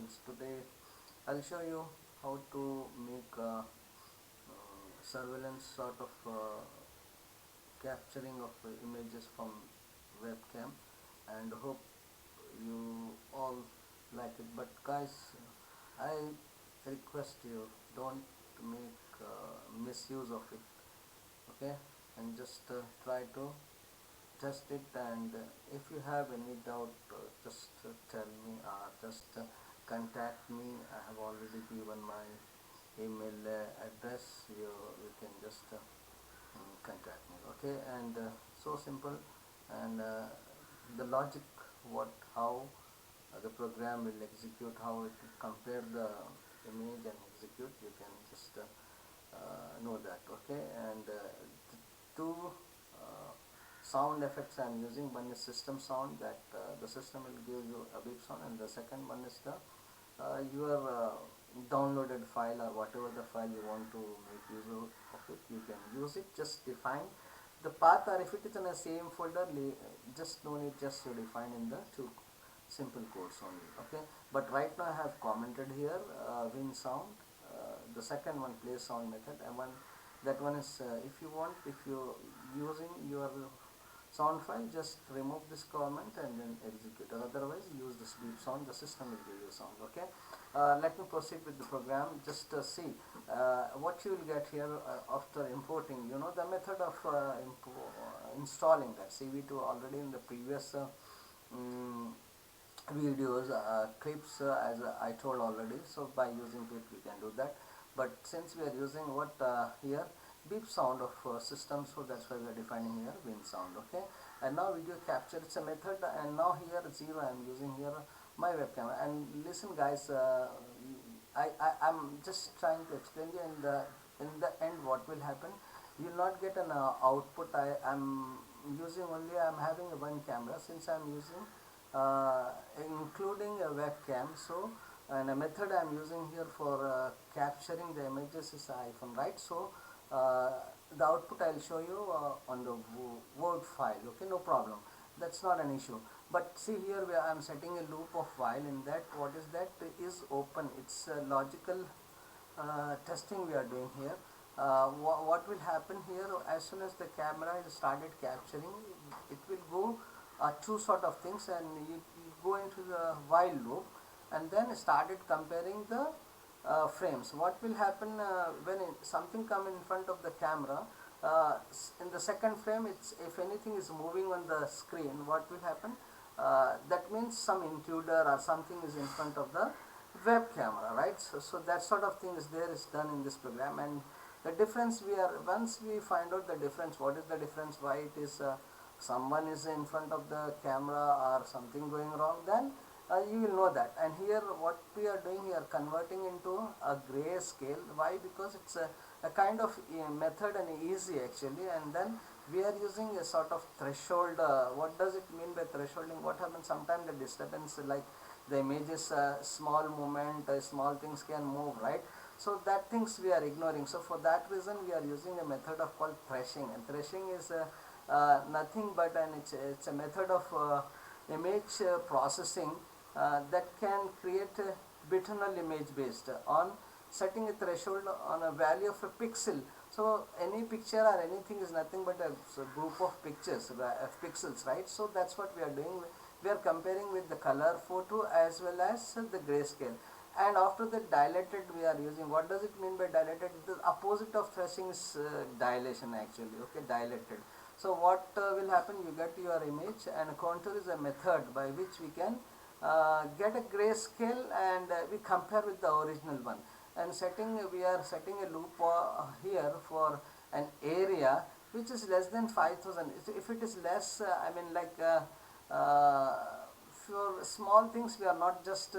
students. Today I'll show you how to make surveillance sort of capturing of images from webcam, and hope you all like it. But guys, I request you, don't make misuse of it, okay? And just try to test it, and if you have any doubt, just tell me, just contact me. I have already given my email address. You can just contact me, okay? And so simple. And the logic, what how the program will execute, how it will compare the image and execute, you can just know that, okay? And the two sound effects I am using, one is system sound, that the system will give you a beep sound, and the second one is the your downloaded file, or whatever the file you want to make use of it, you can use it. Just define the path, or if it is in the same folder, just no need, just you define in the two simple codes only, okay? But right now I have commented here win sound, the second one play sound method, and that one is if you want, if you using your sound file, just remove this comment and then execute, or otherwise use this beep sound, the system will give you sound, okay? Let me proceed with the program. Just see what you will get here after importing. You know the method of installing that CV2 already in the previous um, videos, clips, as I told already. So by using clip you can do that, but since we are using what here beep sound of system, so that's why we are defining here win sound, okay? And now video capture, it's a method, and now here 0 I am using here my webcam. And listen guys, I'm just trying to explain you. In the end what will happen, you will not get an output. I'm using only, I'm having one camera, since I'm using including a webcam. So, and a method I am using here for capturing the images is iPhone, right? So the output I'll show you on the Word file, okay? No problem, that's not an issue. But see here, where I'm setting a loop of while. In that, what is that is open, it's a logical testing we are doing here. What will happen here, as soon as the camera is started capturing, it will go two sort of things, and you go into the while loop, and then started comparing the frames. What will happen when something come in front of the camera, in the second frame, it's, if anything is moving on the screen, what will happen, that means some intruder or something is in front of the web camera, right? So that sort of thing is there, is done in this program. And the difference, we are, once we find out the difference, what is the difference, why it is someone is in front of the camera or something going wrong, then you will know that. And here what we are doing here, converting into a gray scale. Why? Because it's a kind of method and easy actually. And then we are using a sort of threshold. What does it mean by thresholding? What happens, sometimes the disturbance, like the image is small movement, small things can move, right? So that things we are ignoring. So for that reason we are using a method of called threshing. And threshing is nothing but it's a method of image processing that can create a biternal image based on setting a threshold on a value of a pixel. So any picture or anything is nothing but a group of pictures, pixels, right? So that's what we are doing. We are comparing with the color photo as well as the grayscale. And after the dilated we are using, what does it mean by dilated? The opposite of threshing is dilation actually, okay? Dilated. So what will happen, you get your image, and contour is a method by which we can get a grayscale, and we compare with the original one. And setting, we are setting a loop here for an area which is less than 5000. If it is less, I mean, like for small things we are not just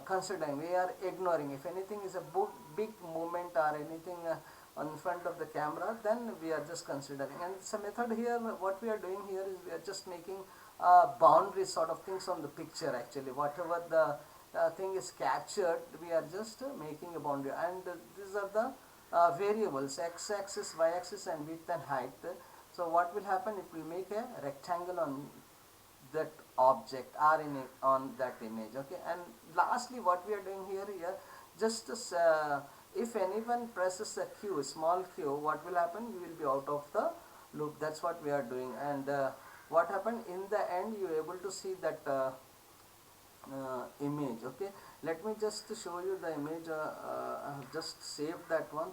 considering, we are ignoring. If anything is a big movement or anything on front of the camera, then we are just considering. And it's a method here. What we are doing here is we are just making boundary sort of things on the picture actually. Whatever the thing is captured, we are just making a boundary. And these are the variables, x-axis, y-axis, and width and height. So what will happen, it will make a rectangle on that object or in on that image. Okay, and lastly what we are doing here, just if anyone presses a q, small q, what will happen, you will be out of the loop. That's what we are doing. And what happened in the end, you are able to see that image. Okay, let me just show you the image. I have just saved that one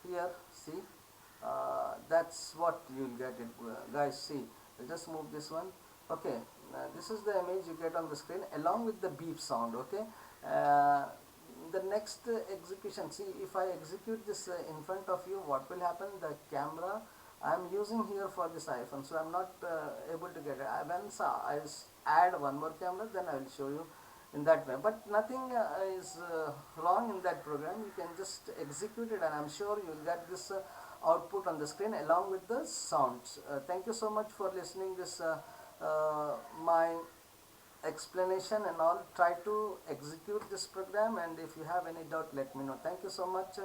here. See, that's what you will get it, guys. See, I'll just move this one. Okay, this is the image you get on the screen along with the beep sound. Okay, uh, the next execution, see, if I execute this in front of you, what will happen, the camera I am using here for this iPhone, so I am not able to get it. Once I add one more camera, then I will show you in that way. But nothing is wrong in that program. You can just execute it, and I am sure you will get this output on the screen along with the sounds. Thank you so much for listening this my explanation and all. Try to execute this program, and if you have any doubt, let me know. Thank you so much.